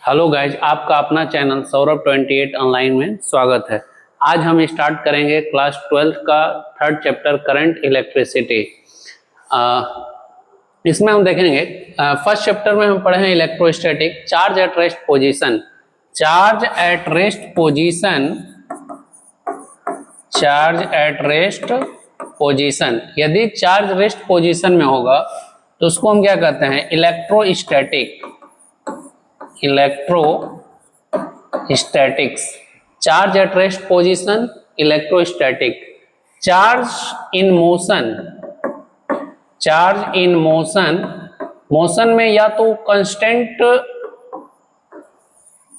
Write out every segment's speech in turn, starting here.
Hello guys, आपका अपना channel Saurabh 28 online में स्वागत है। आज हम स्टार्ट करेंगे क्लास 12 का थर्ड चैप्टर करंट इलेक्ट्रिसिटी। इसमें हम देखेंगे फर्स्ट चैप्टर में हम पढ़े हैं electrostatic charge at rest position. Charge at rest position, charge at rest position, यदि चार्ज रेस्ट पोजीशन में होगा तो उसको हम क्या कहते हैं? Electrostatic. Electrostatics, charge at rest position, electrostatic. Charge in motion, charge in motion, motion में या तो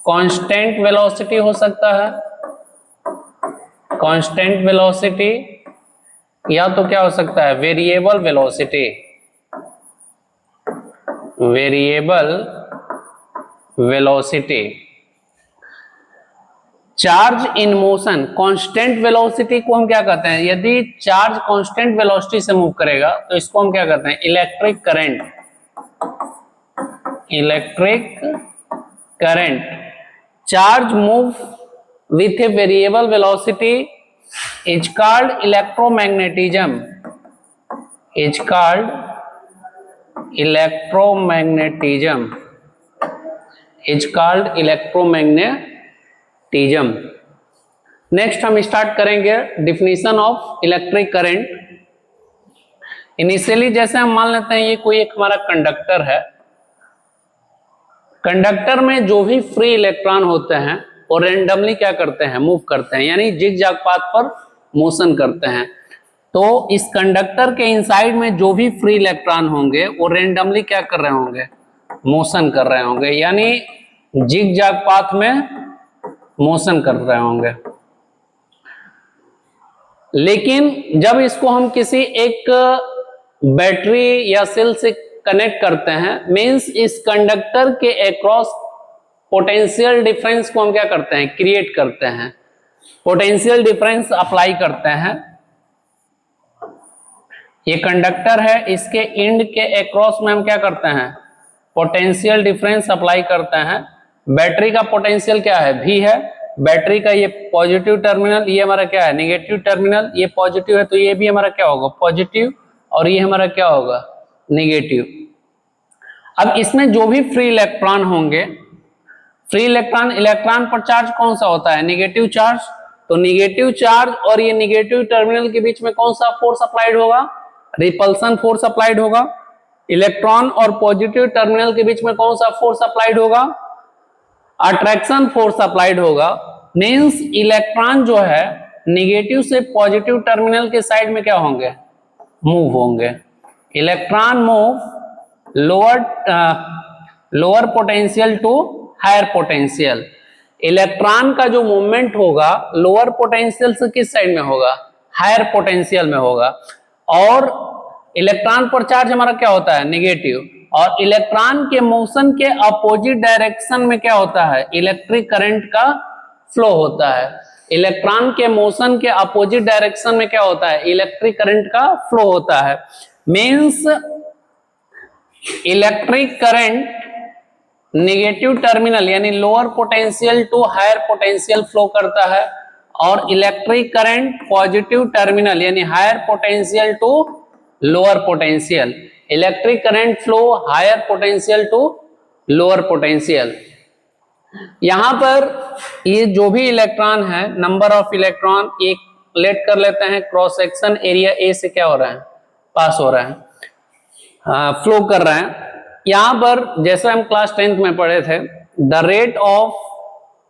कांस्टेंट वेलोसिटी हो सकता है, कांस्टेंट वेलोसिटी, या तो क्या हो सकता है? Variable velocity, variable velocity. Charge in motion, constant velocity को हम क्या कहते हैं? यदि चार्ज कांस्टेंट वेलोसिटी से मूव करेगा तो इसको हम क्या कहते हैं? Electric current. Electric current. Charge move with a variable velocity is called electromagnetism, is called electromagnetism, is called electromagnetism. Next हम स्टार्ट करेंगे definition of electric current. Initially जैसे हम मान लेते हैं ये कोई एक हमारा कंडक्टर है। कंडक्टर में जो भी फ्री इलेक्ट्रॉन होते हैं वो रेंडमली क्या करते हैं? मूव करते हैं, यानी जिगजैग पाथ पर मोशन करते हैं। तो इस कंडक्टर के इनसाइड में जो भी फ्री इलेक्ट्रॉन होंगे वो रेंडमली क्या कर रहे होंगे? मोशन कर रहे होंगे, यानी जिगजैग पाथ में मोशन कर रहे होंगे। लेकिन जब इसको हम किसी एक बैटरी या सेल से कनेक्ट करते हैं, मींस इस कंडक्टर के अक्रॉस पोटेंशियल डिफरेंस को हम क्या करते हैं? क्रिएट करते हैं, पोटेंशियल डिफरेंस अप्लाई करते हैं। ये कंडक्टर है, इसके एंड के अक्रॉस में हम क्या करते हैं? पोटेंशियल डिफरेंस अप्लाई करते हैं। बैटरी का पोटेंशियल क्या है? V है। बैटरी का ये पॉजिटिव टर्मिनल, ये हमारा क्या है? Negative terminal. ये पॉजिटिव है तो ये भी हमारा क्या होगा? पॉजिटिव, और ये हमारा क्या होगा? नेगेटिव। अब इसमें जो भी फ्री इलेक्ट्रॉन होंगे, फ्री इलेक्ट्रॉन, इलेक्ट्रॉन पर चार्ज कौन सा होता है? Negative charge. तो नेगेटिव चार्ज और ये नेगेटिव टर्मिनल के बीच में कौन सा फोर्स अप्लाइड होगा? रिपल्सन फोर्स अप्लाइड होगा। इलेक्ट्रॉन और पॉजिटिव टर्मिनल के बीच में कौन सा फोर्स अप्लाइड होगा? अट्रैक्शन फोर्स अप्लाइड होगा। मींस इलेक्ट्रॉन जो है नेगेटिव से पॉजिटिव टर्मिनल के साइड में क्या होंगे? मूव होंगे। Electron move lower potential to higher potential. Electron का जो मूवमेंट होगा लोअर पोटेंशियल से किस साइड में होगा? हायर पोटेंशियल में होगा। और इलेक्ट्रॉन पर चार्ज हमारा क्या होता है? नेगेटिव। और इलेक्ट्रॉन के मोशन के अपोजिट डायरेक्शन में क्या होता है? इलेक्ट्रिक करंट का फ्लो होता है। इलेक्ट्रॉन के मोशन के अपोजिट डायरेक्शन में क्या होता है? इलेक्ट्रिक करंट का फ्लो होता है। Means electric current negative terminal यानी lower potential to higher potential flow करता है, और इलेक्ट्रिक करंट पॉजिटिव टर्मिनल यानी higher potential to lower potential. Electric current flow higher potential to lower potential. यहां पर ये जो भी इलेक्ट्रॉन है, नंबर ऑफ इलेक्ट्रॉन एक लेट कर लेते हैं। क्रॉस सेक्शन एरिया ए से क्या हो रहा है? पास हो रहा है, फ्लो कर रहा है। यहां पर जैसे हम क्लास 10th में पढ़े थे, the rate of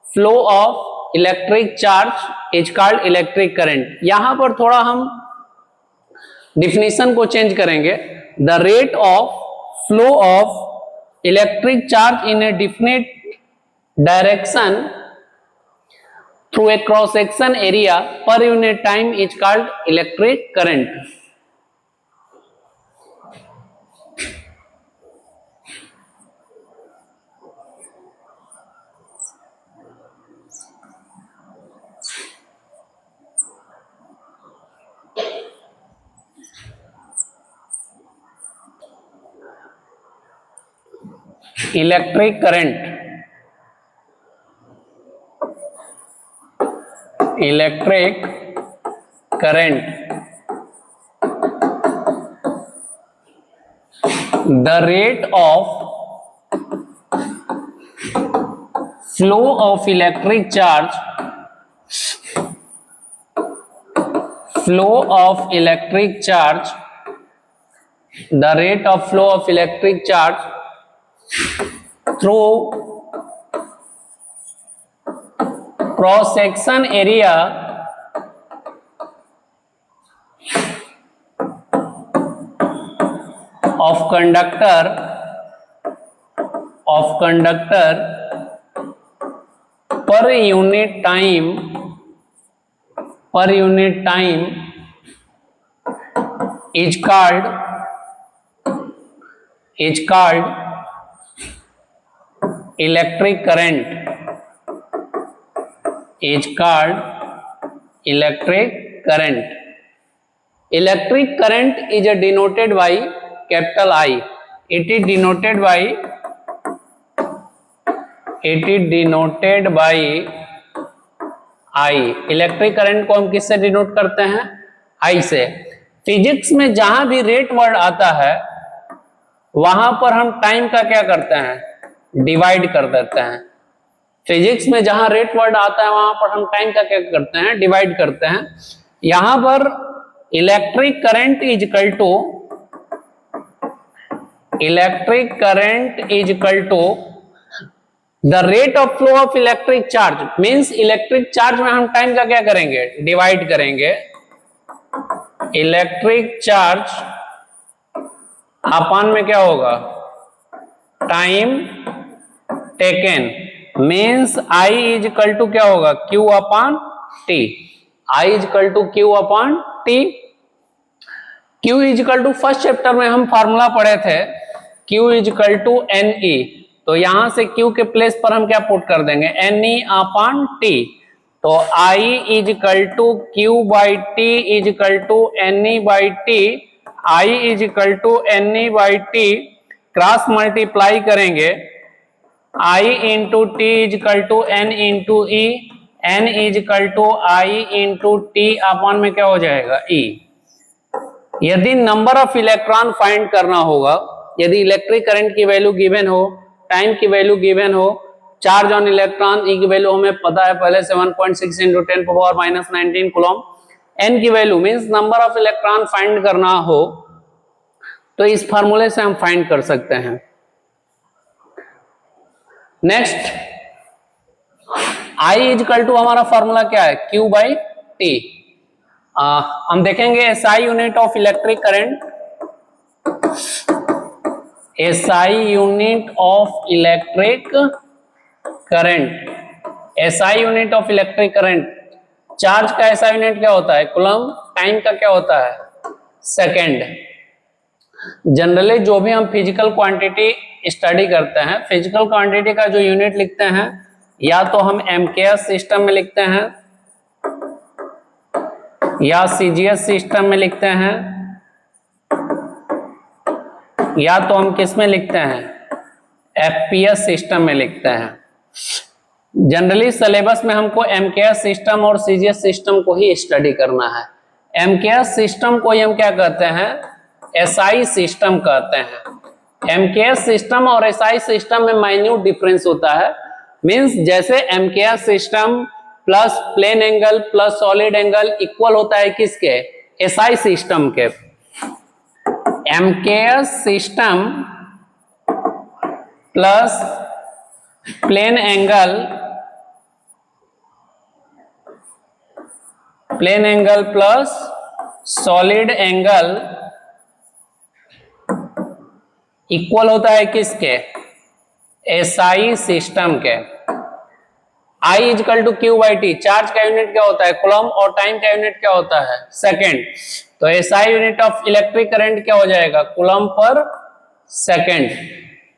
flow of electric charge is called electric current. यहां पर थोड़ा हम डिफिनीशन को चेंज करेंगे। The rate of flow of electric charge in A definite direction through a cross section area per unit time is called electric current. Electric current electric current, the rate of flow of electric charge, the rate of flow of electric charge through cross section area of conductor per unit time is called electric current, Electric current is denoted by capital I. It is denoted by I. Electric current को हम किससे denote करते हैं? I से। Physics में जहां भी rate word आता है वहां पर हम टाइम का क्या करते हैं? डिवाइड कर देते हैं। फिजिक्स में जहां रेट वर्ड आता है वहां पर हम टाइम का क्या करते हैं? डिवाइड करते हैं। यहां पर electric current is equal to the rate of flow of electric charge, means electric charge में हम टाइम का क्या करेंगे? डिवाइड करेंगे। इलेक्ट्रिक चार्ज अपान में क्या होगा? Time taken, means I is equal to क्या होगा? Q upon T। I is equal to Q upon T। Q is equal to first chapter में हम फार्मूला पढ़े थे, Q is equal to NE, तो यहां से Q के प्लेस पर हम क्या पुट कर देंगे? NE upon T। तो I is equal to Q by T is equal to NE by T। I is equal to NE by T, cross multiply करेंगे, I into T is equal to N into E, N is equal to I into T upon में क्या हो जाएगा? E। यदि number of electron find करना होगा, यदि electric current की वैल्यू गिवन हो, टाइम की वैल्यू गिवन हो, चार्ज ऑन इलेक्ट्रॉन E की वैल्यू हमें पता है पहले से 1.6 into 10 power minus 19 coulomb, N की value means number of electron find करना हो तो इस फार्मूले से हम फाइंड कर सकते हैं। Next, I is equal to हमारा फॉर्मूला क्या है? Q by T। हम देखेंगे SI unit of electric current, SI unit of electric current, SI unit of electric current. Charge का SI यूनिट क्या होता है? कूलम। टाइम का क्या होता है? सेकेंड। जनरली जो भी हम फिजिकल क्वांटिटी स्टडी करते हैं, फिजिकल क्वांटिटी का जो यूनिट लिखते हैं या तो हम MKS सिस्टम में लिखते हैं या CGS सिस्टम में लिखते हैं या तो हम किस में लिखते हैं? FPS सिस्टम में लिखते हैं। जनरली सिलेबस में हमको MKS सिस्टम और CGS सिस्टम को ही स्टडी करना है। MKS सिस्टम को हम क्या कहते हैं? SI सिस्टम कहते हैं। MKS सिस्टम और SI सिस्टम में माइन्यूट डिफरेंस होता है, मींस जैसे MKS system plus plane angle plus solid angle equal होता है किसके? SI सिस्टम के। MKS system plus plane angle plus solid angle equal होता है किसके? SI सिस्टम के। I is equal to Q by T, charge का यूनिट क्या होता है? कूलम, और टाइम का यूनिट क्या होता है? सेकेंड। तो SI unit of electric current क्या हो जाएगा? Coulomb per second.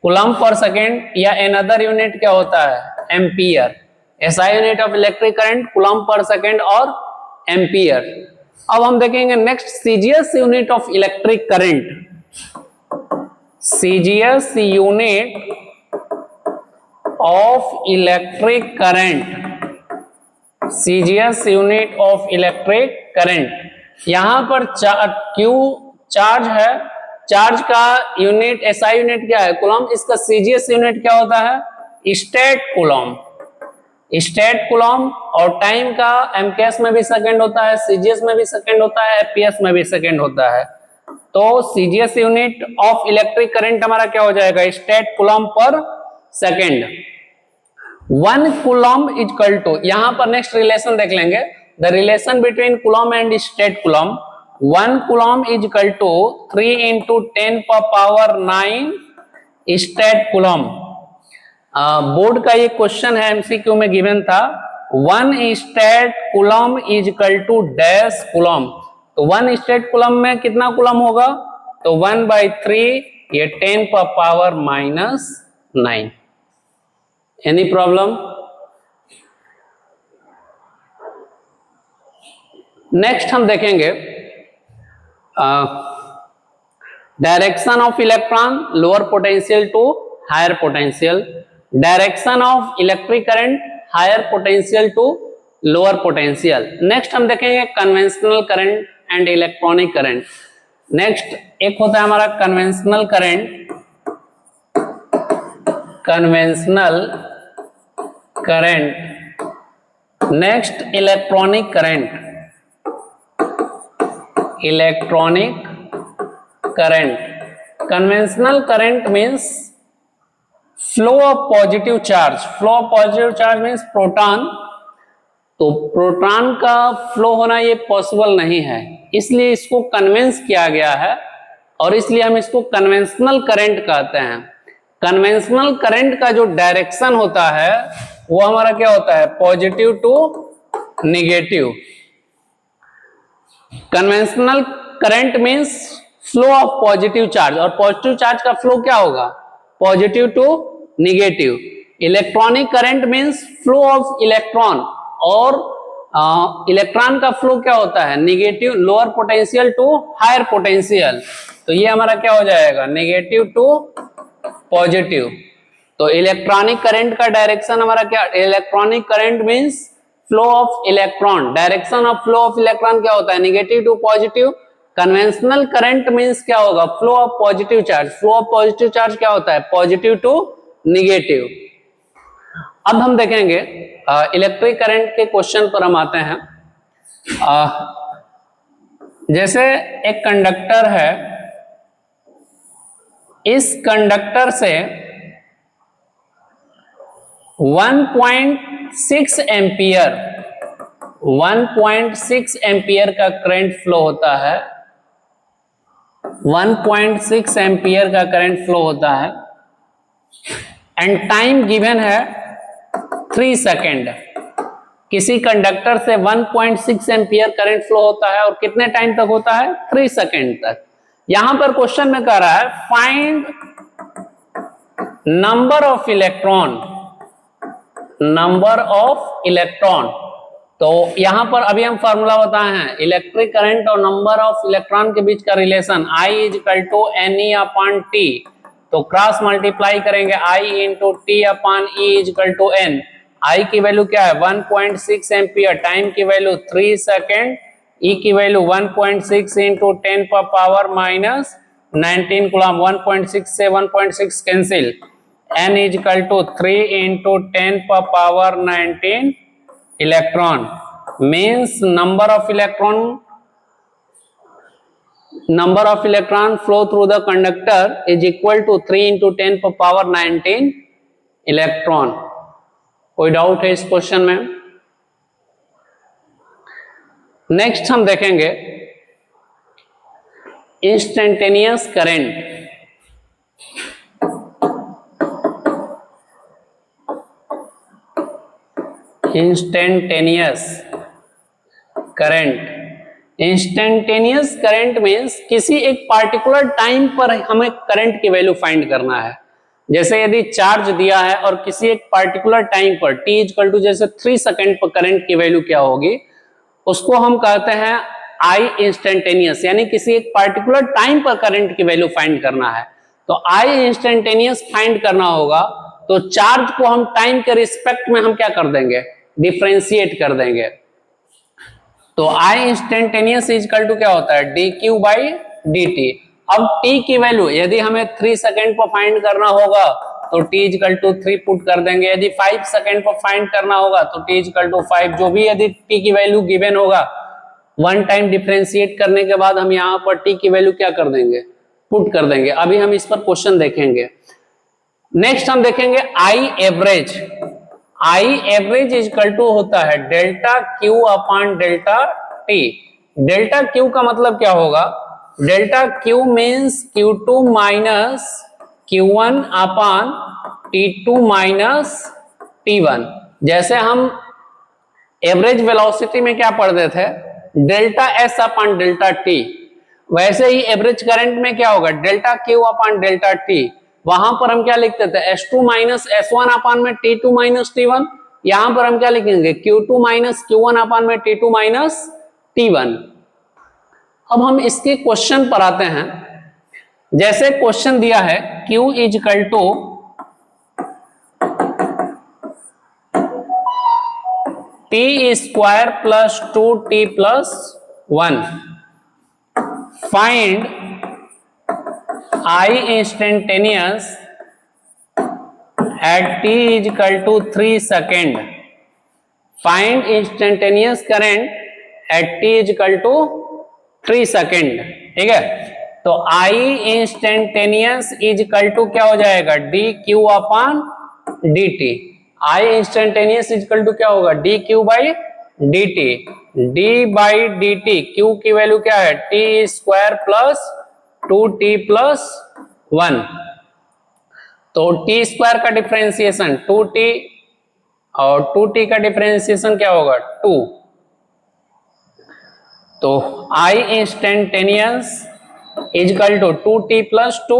Coulomb per second या अनदर यूनिट क्या होता है? Ampere. SI unit of electric current, coulomb per second और एम्पियर। अब हम देखेंगे next CGS unit of electric current. CGS unit of electric current CGS unit of electric current. यहां पर क्यू चार्ज है, चार्ज का यूनिट एसआई यूनिट क्या है? कूलम। इसका सीजीएस यूनिट क्या होता है? State coulomb. State coulomb. और टाइम का एमकेएस में भी सेकंड होता है, सीजीएस में भी सेकंड होता है, एपीएस में भी सेकंड होता है। तो CGS unit of electric current हमारा क्या हो जाएगा? स्टेट कूलम पर second. 1 coulomb is equal to, यहां पर नेक्स्ट रिलेशन देख लेंगे, the relation between coulomb and stat coulomb. 1 coulomb is equal to 3 into 10 per power 9 stat coulomb. Board का ये क्वेश्चन है, एमसीक्यू में गिवन था। 1 stat coulomb is equal to dash coulomb. तो 1 स्टेट कूलम में कितना कूलम होगा? तो 1/3, ये 10 per power -9। Any problem? Next हम देखेंगे direction of electron lower potential to higher potential, direction of electric current higher potential to lower potential. Next हम देखेंगे conventional current and electronic current. Next एक होता है हमारा conventional current, conventional current. Next electronic current, electronic current. Conventional current means flow of positive charge. Flow of positive charge means proton. तो proton का flow होना ये पॉसिबल नहीं है, इसलिए इसको कन्वेंस किया गया है और इसलिए हम इसको कन्वेंशनल करंट कहते हैं। कन्वेंशनल करंट का जो डायरेक्शन होता है वो हमारा क्या होता है? Positive to negative. Conventional current means flow of positive charge, और पॉजिटिव चार्ज का फ्लो क्या होगा? Positive to negative. Electronic current means flow of electron, और इलेक्ट्रॉन का फ्लो क्या होता है? Negative, lower potential to higher potential. तो ये हमारा क्या हो जाएगा? Negative to positive. तो इलेक्ट्रॉनिक करंट का डायरेक्शन हमारा क्या? Electronic current means flow of electron. Direction of flow of electron क्या होता है? Negative to positive. Conventional current means क्या होगा? Flow of positive charge. Flow of positive charge क्या होता है? Positive to negative. अब हम देखेंगे इलेक्ट्रिक करंट के क्वेश्चन पर हम आते हैं। जैसे एक कंडक्टर है, इस कंडक्टर से 1.6 एम्पियर 1.6 एम्पियर का करंट फ्लो होता है। 1.6 एम्पियर का करंट फ्लो होता है एंड टाइम गिवन है 3 सेकेंड। किसी कंडक्टर से 1.6 एम्पियर करंट फ्लो होता है और कितने टाइम तक होता है? 3 सेकेंड तक। यहां पर क्वेश्चन में कह रहा है find number of electron, number of electron. तो यहां पर अभी हम फॉर्मूला बताए हैं, इलेक्ट्रिक करंट और नंबर ऑफ इलेक्ट्रॉन के बीच का relation I is equal to NE/T। तो क्रॉस मल्टीप्लाई करेंगे I into T/E is equal to N। I की वैल्यू क्या है? 1.6 एम्पियर, टाइम की वैल्यू 3 सेकेंड, E की value 1.6 into 10 per power -19 coulomb. 1.6 से 1.6 cancel. N is equal to 3 into 10 per power 19 electron. Means number of electron flow through the conductor is equal to 3 into 10 per power 19 electron. कोई doubt है इस question में? Next हम देखेंगे instantaneous current. Instantaneous current. Instantaneous current means किसी एक particular time पर हमें करंट की वैल्यू फाइंड करना है। जैसे यदि चार्ज दिया है और किसी एक पार्टिकुलर टाइम पर t इक्वल टू जैसे 3 सेकेंड पर करंट की वैल्यू क्या होगी, उसको हम कहते हैं I इंस्टेंटेनियस, यानी किसी एक पार्टिकुलर टाइम पर करंट की वैल्यू फाइंड करना है। तो I इंस्टेंटेनियस फाइंड करना होगा तो चार्ज को हम टाइम के रिस्पेक्ट में हम क्या कर देंगे? डिफ्रेंशिएट कर देंगे। तो I इंस्टेंटेनियस इक्वल टू क्या होता है, dq बाई dt। अब t की वैल्यू यदि हमें 3 सेकेंड पर फाइंड करना होगा तो t इक्वल टू 3 पुट कर देंगे, यदि 5 सेकेंड पर फाइंड करना होगा तो t इक्वल टू 5, जो भी यदि t की वैल्यू गिवन होगा वन टाइम डिफरेंशिएट करने के बाद हम यहाँ पर t की वैल्यू क्या कर देंगे, पुट कर देंगे। अभी हम इस पर क्वेश्चन देखेंगे। नेक्स्ट हम देखेंगे I average. I average equal to होता है delta Q upon delta T. Delta Q का मतलब क्या होगा, delta Q means Q2 minus Q1 upon T2 minus T1। जैसे हम एवरेज वेलोसिटी में क्या पढ़ते थे, delta S upon delta T, वैसे ही एवरेज करंट में क्या होगा, delta Q upon delta T. वहां पर हम क्या लिखते थे, S2 माइनस S1 अपॉन में T2 माइनस T1। यहां पर हम क्या लिखेंगे, Q2 माइनस Q1 अपॉन में T2 माइनस T1। अब हम इसके क्वेश्चन पर आते हैं। जैसे क्वेश्चन दिया है Q equal to T square plus 2t plus 1, find I instantaneous at t equal to 3 second, find instantaneous current at t equal to 3 second. ठीक है, तो I इंस्टेंटेनियस इक्वल टू क्या हो जाएगा, dq upon dt। I instantaneous equal to क्या होगा, dq by dt। d by dt, q की value क्या है, t square plus 2t plus 1। तो t स्क्वायर का डिफरेंशिएशन 2t और 2t का डिफरेंशिएशन क्या होगा, 2। तो I instantaneous equal to 2t plus 2।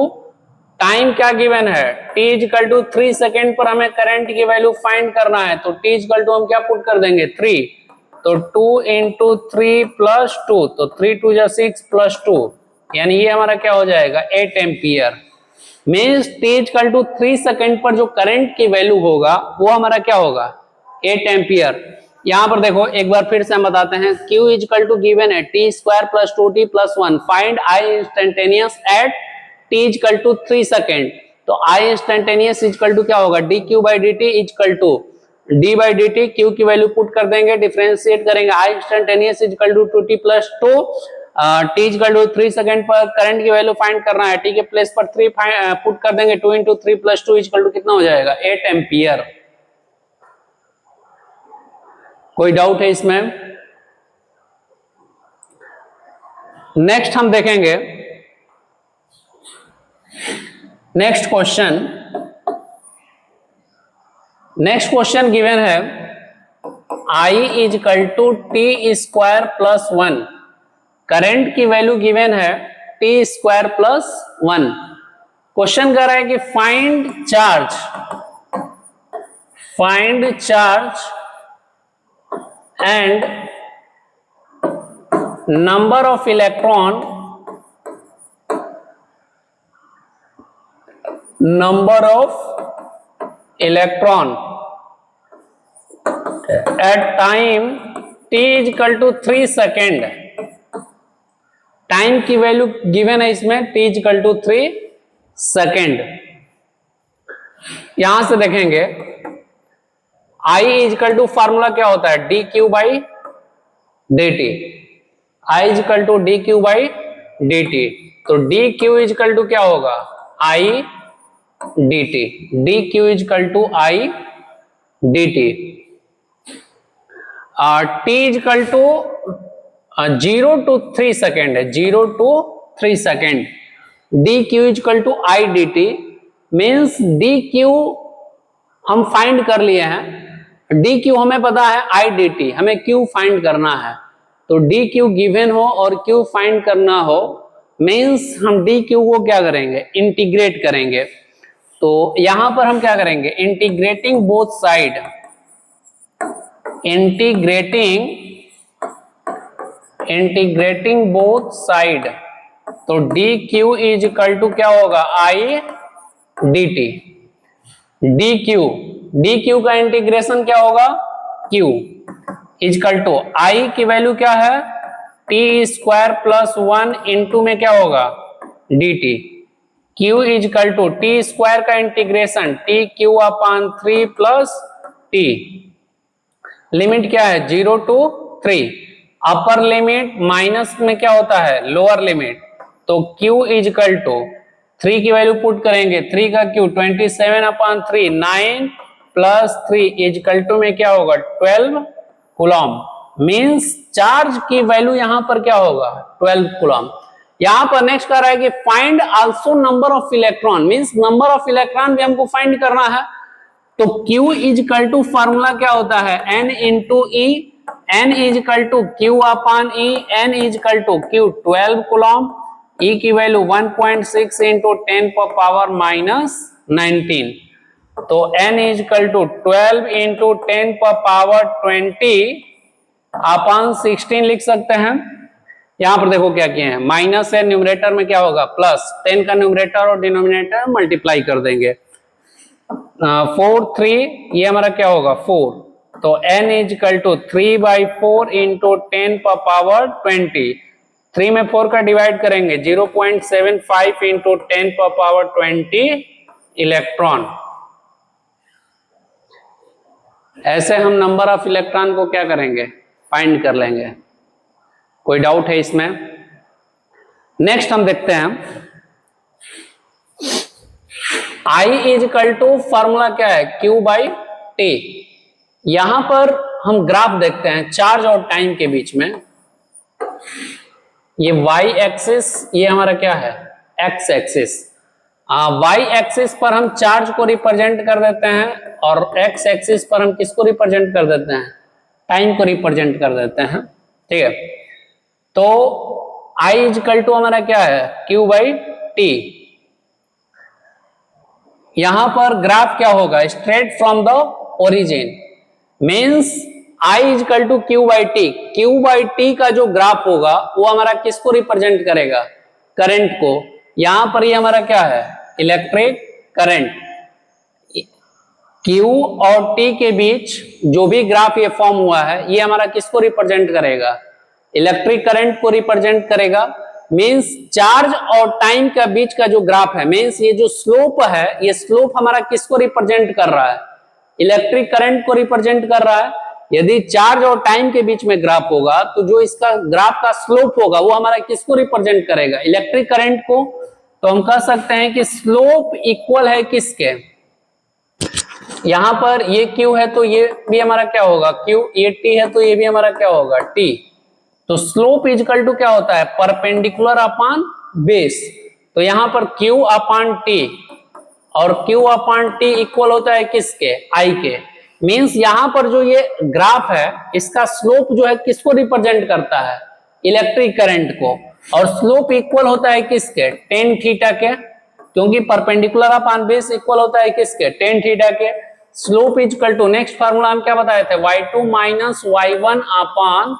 Time क्या गिवन है, t इक्वल टू 3 सेकेंड पर हमें करंट की वैल्यू फाइंड करना है, तो t इक्वल टू हम क्या पुट कर देंगे, 3। तो 2 इंटू 3 प्लस 2, तो 3 2 जा 6 प्लस 2, यानी ये हमारा क्या हो जाएगा, 8 ampere. Means t equal to 3 second पर जो करंट की वैल्यू होगा वो हमारा क्या होगा, 8 एम्पियर। यहां पर देखो एक बार फिर से हम बताते हैं, Q इक्वल टू गिवन है t square plus 2t plus 1, find I instantaneous at t equal to 3 second. तो I इंस्टेंटेनियस इक्वल टू क्या होगा, dq by dt equal to d by dt, q की वैल्यू पुट कर देंगे, differentiate करेंगे। I instantaneous equal to 2t plus 2, t equal to 3 second पर current की value find करना है, t के प्लेस पर 3 पुट कर देंगे, 2 इंटू 3 प्लस 2 इक्वल टू कितना हो जाएगा, 8 एम्पियर। कोई डाउट है इसमें? नेक्स्ट हम देखेंगे next question. Next question given है I equal to T square plus 1, current की वैल्यू गिवन है टी स्क्वायर प्लस 1। क्वेश्चन कर रहा है कि find charge and number of electron at time t equal to 3 second. Time की value given है इसमें t इक्वल टू 3 सेकेंड। यहां से देखेंगे I इक्वल टू फार्मूला क्या होता है, dq by dt। I equal to dq by dt, तो dq इक्वल टू क्या होगा, I dt। dq equal to I dt। t equal to 0 to 3 second है, 0 to 3 second. dq equal to I dt means dq हम find कर लिए हैं, dq हमें पता है I dt, हमें q फाइंड करना है। तो dq गिवन हो और q फाइंड करना हो मीन्स हम dq को क्या करेंगे, इंटीग्रेट करेंगे। तो यहां पर हम क्या करेंगे, integrating both side, integrating both side. तो dq इज इक्वल टू क्या होगा, I dt। dq का इंटीग्रेशन क्या होगा, Q इजकल टू I की वैल्यू क्या है, टी स्क्वायर प्लस 1 इंटू में क्या होगा dt। Q is equal to T square का integration T Q upon 3 plus T. Limit क्या है 0 to 3, अपर लिमिट माइनस में क्या होता है लोअर लिमिट। तो Q इजकल टू 3 की वैल्यू पुट करेंगे, 3 का Q 27/3 9 प्लस 3 इजकल टू में क्या होगा 12 कूलम। मींस चार्ज की वैल्यू यहां पर क्या होगा 12 कूलम। यहां पर नेक्स्ट कर रहा है कि find also number of electron, means number of electron भी हमको फाइंड करना है। तो Q इजकल टू फार्मूला क्या होता है N into E, N is equal to Q upon E, N is equal to Q 12 coulomb, E की value 1.6 into 10 per power minus 19। तो N is equal to 12 into 10 per power 20 upon 16 लिख सकते हैं। यहां पर देखो क्या किए हैं, माइनस है न्यूमरेटर में क्या होगा प्लस, 10 का न्यूमरेटर और डिनोमिनेटर मल्टीप्लाई कर देंगे। 4 3 ये हमारा क्या होगा 4। तो n is equal to 3/4 into 10 per power 20। 3 में 4 का डिवाइड करेंगे 0.75 इंटू 10 पर पावर 20 इलेक्ट्रॉन। ऐसे हम नंबर ऑफ इलेक्ट्रॉन को क्या करेंगे फाइंड कर लेंगे। कोई डाउट है इसमें? नेक्स्ट हम देखते हैं I इजकल टू फॉर्मूला क्या है Q/T। यहां पर हम ग्राफ देखते हैं चार्ज और टाइम के बीच में। ये y एक्सिस, ये हमारा क्या है x एक्सिस। y एक्सिस पर हम चार्ज को रिप्रेजेंट कर देते हैं और x एक्सिस पर हम किसको रिप्रेजेंट कर देते हैं टाइम को रिप्रेजेंट कर देते हैं, ठीक है। तो I इजकल टू हमारा क्या है Q/T। यहां पर ग्राफ क्या होगा straight from the origin, means I is equal to Q/T। Q/T का जो ग्राफ होगा वो हमारा किसको रिप्रेजेंट करेगा करंट को। यहां पर ये हमारा क्या है इलेक्ट्रिक करंट। Q और T के बीच जो भी ग्राफ ये फॉर्म हुआ है ये हमारा किसको रिप्रेजेंट करेगा इलेक्ट्रिक करंट को रिप्रेजेंट करेगा। मींस चार्ज और टाइम का बीच का जो ग्राफ है, मींस ये जो स्लोप है ये स्लोप हमारा किसको रिप्रेजेंट कर रहा है इलेक्ट्रिक करंट को रिप्रेजेंट कर रहा है। यदि चार्ज और टाइम के बीच में ग्राफ होगा तो जो इसका ग्राफ का स्लोप होगा वो हमारा किसको रिप्रेजेंट करेगा इलेक्ट्रिक करंट को। तो हम कह सकते हैं कि स्लोप इक्वल है किसके, यहां पर ये Q है तो ये भी हमारा क्या होगा Q, ये T है तो ये भी हमारा क्या होगा T। तो स्लोप इजकल टू क्या होता है परपेंडिकुलर अपॉन बेस। तो यहां पर Q अपॉन T और Q अपॉन T इक्वल होता है किसके I के। मींस यहां पर जो ये ग्राफ है इसका स्लोप जो है किसको रिप्रेजेंट करता है इलेक्ट्रिक करंट को, और स्लोप इक्वल होता है किसके tan थीटा के, क्योंकि परपेंडिकुलर अपॉन बेस इक्वल होता है किसके tan थीटा के। Slope is equal to next formula हम क्या बताए थे y2 minus y1 upon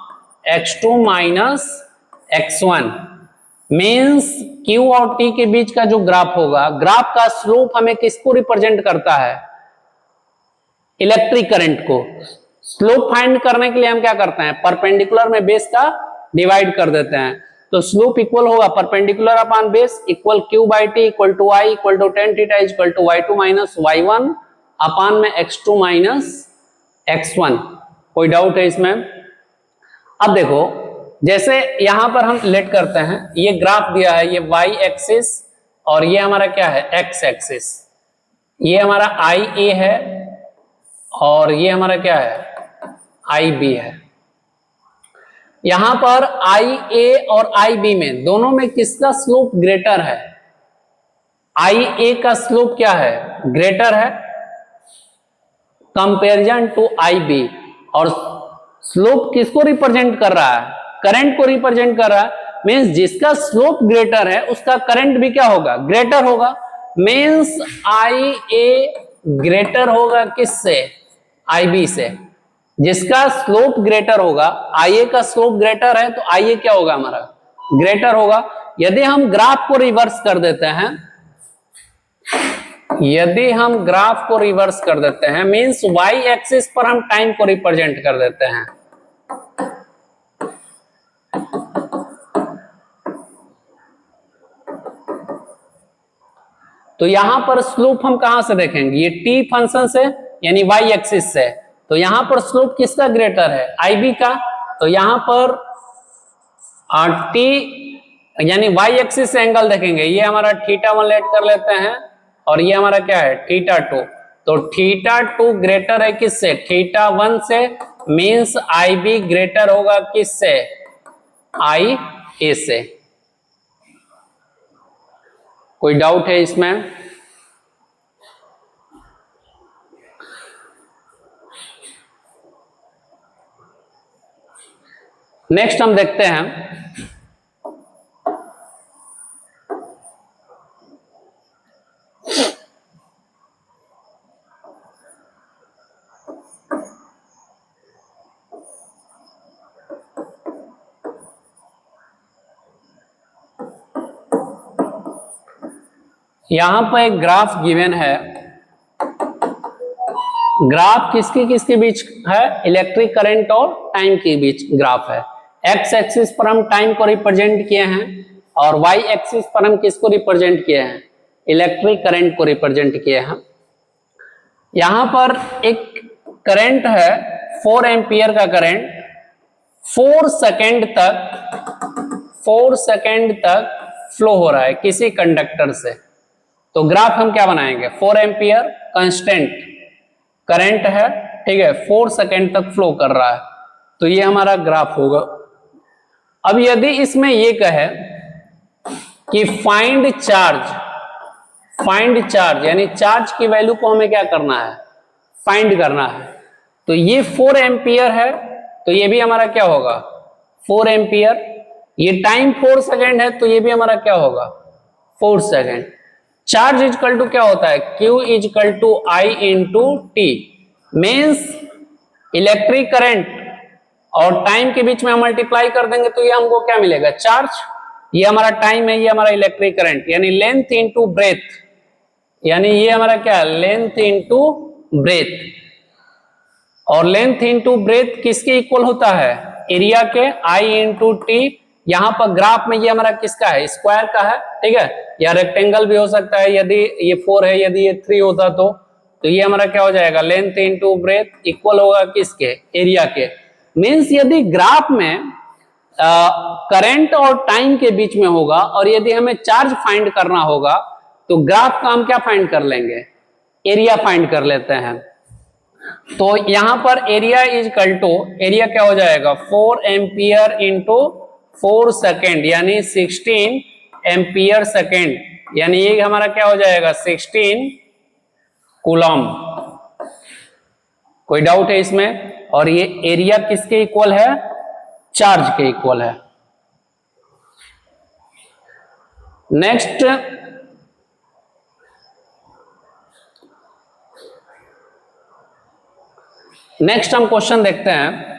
x2 minus x1। Means Q और T के बीच का जो ग्राफ होगा ग्राफ का स्लोप हमें किसको रिप्रेजेंट करता है इलेक्ट्रिक करंट को। स्लोप फाइंड करने के लिए हम क्या करते हैं परपेंडिकुलर में बेस का डिवाइड कर देते हैं। तो स्लोप इक्वल होगा perpendicular upon base equal Q/T equal to I equal to tan theta equal to y2 minus y1 upon में x2 माइनस x1। कोई डाउट है इसमें? अब देखो जैसे यहां पर हम लेट करते हैं, ये ग्राफ दिया है, ये y एक्सिस और ये हमारा क्या है x एक्सिस। ये हमारा IA है और ये हमारा क्या है IB है। यहां पर IA और IB में दोनों में किसका स्लोप ग्रेटर है IA का स्लोप क्या है ग्रेटर है कंपैरिजन टू IB। और स्लोप किसको रिप्रेजेंट कर रहा है करंट को रिप्रेजेंट कर रहा है। मींस जिसका स्लोप ग्रेटर है उसका करंट भी क्या होगा ग्रेटर होगा। मींस IA ग्रेटर होगा किससे IB से। जिसका स्लोप ग्रेटर होगा IA का स्लोप ग्रेटर है तो IA क्या होगा हमारा ग्रेटर होगा। यदि हम ग्राफ को रिवर्स कर देते हैं यदि हम ग्राफ को रिवर्स कर देते हैं, मींस वाई एक्सिस पर हम टाइम को रिप्रेजेंट कर देते हैं, तो यहां पर स्लोप हम कहां से देखेंगे, ये टी फंक्शन से यानी वाई एक्सिस से, तो यहां पर स्लोप किसका ग्रेटर है, आई बी का। तो यहां पर टी यानी वाई एक्सिस से एंगल देखेंगे, ये हमारा θ1 लेट कर लेते हैं और ये हमारा क्या है θ2। तो θ2 ग्रेटर है किससे, θ1 से, मींस आई बी ग्रेटर होगा किससे, आई ए से। कोई डाउट है इसमें? नेक्स्ट हम देखते हैं यहां पर एक ग्राफ गिवन है, ग्राफ किसके किसके बीच है, इलेक्ट्रिक करंट और टाइम के बीच ग्राफ है। एक्स एक्सिस पर हम टाइम को रिप्रेजेंट किए हैं और वाई एक्सिस पर हम किसको रिप्रेजेंट किए हैं, इलेक्ट्रिक करंट को रिप्रेजेंट किए हैं। यहां पर एक करंट है 4 एम्पियर का करंट, 4 सेकेंड तक फ्लो हो रहा है किसी कंडक्टर से। तो ग्राफ हम क्या बनाएंगे, 4 एम्पियर कांस्टेंट करंट है, ठीक है, 4 सेकेंड तक फ्लो कर रहा है, तो ये हमारा ग्राफ होगा। अब यदि इसमें ये कहे कि फाइंड चार्ज यानी चार्ज की वैल्यू को हमें क्या करना है, फाइंड करना है, तो ये 4 एम्पियर है, तो ये भी हमारा क्या होगा 4 एम्पियर, ये टाइम 4 सेकेंड है, तो ये भी हमारा क्या होगा 4 सेकेंड। चार्ज इजकल टू क्या होता है, Q is equal to I into T, means electric current और टाइम के बीच में हम मल्टीप्लाई कर देंगे तो ये हमको क्या मिलेगा, चार्ज। ये हमारा टाइम है, ये हमारा इलेक्ट्रिक करंट, यानी लेंथ इंटू ब्रेथ, यानी ये हमारा क्या है लेंथ इंटू ब्रेथ, और लेंथ इंटू ब्रेथ किसके इक्वल होता है, एरिया के, आई इंटू टी। यहां पर ग्राफ में ये हमारा किसका है, स्क्वायर का है, ठीक है, या रेक्टेंगल भी हो सकता है, यदि ये 4 है, यदि ये 3 होता तो ये हमारा क्या हो जाएगा, लेंथ इंटू ब्रेथ इक्वल होगा किसके, एरिया के। मींस यदि ग्राफ में करंट और टाइम के बीच में होगा और यदि हमें चार्ज फाइंड करना होगा तो ग्राफ का हम क्या फाइंड कर लेंगे, एरिया फाइंड कर लेते हैं। तो यहां पर area is equal to, area क्या हो जाएगा 4 एम्पियर इंटू 4 सेकेंड, यानी 16 एम्पियर सेकेंड, यानी ये हमारा क्या हो जाएगा 16 कूलम। कोई डाउट है इसमें? और ये एरिया किसके इक्वल है, चार्ज के इक्वल है। नेक्स्ट हम क्वेश्चन देखते हैं।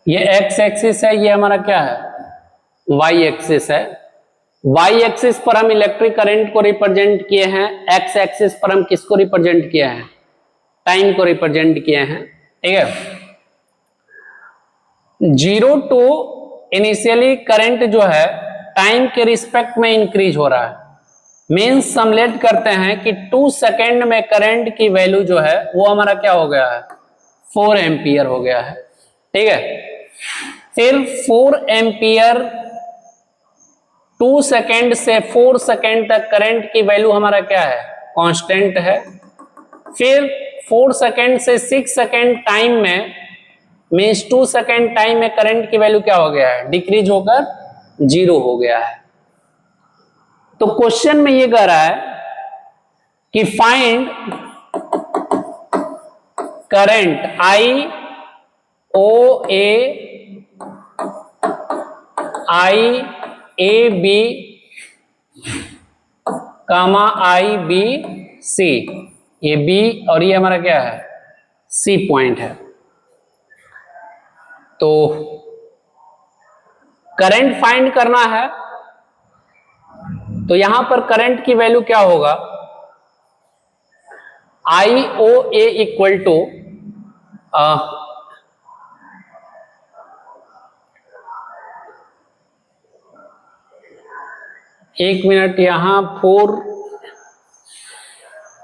ये एक्स एक्सिस है, ये हमारा क्या है वाई एक्सिस है। वाई एक्सिस पर हम इलेक्ट्रिक करंट को रिप्रेजेंट किए हैं, एक्स एक्सिस पर हम किसको रिप्रेजेंट किए हैं, टाइम को रिप्रेजेंट किए हैं, ठीक है। 0 टू इनिशियली करंट जो है टाइम के रिस्पेक्ट में इंक्रीज हो रहा है, मींस हम लेट करते हैं कि 2 सेकेंड में करंट की वैल्यू जो है वो हमारा क्या हो गया है 4 एम्पियर हो गया है, ठीक है। फिर 4 एम्पियर 2 सेकेंड से 4 सेकेंड तक करंट की वैल्यू हमारा क्या है कांस्टेंट है। फिर 4 सेकेंड से 6 सेकेंड टाइम में, मींस 2 सेकेंड टाइम में करंट की वैल्यू क्या हो गया है डिक्रीज होकर 0 हो गया है। तो क्वेश्चन में ये कह रहा है कि find current I O A B comma I B C, ये बी और ये हमारा क्या है सी पॉइंट है। तो करंट फाइंड करना है, तो यहां पर करंट की वैल्यू क्या होगा, IOA इक्वल टू एक मिनट, यहां 4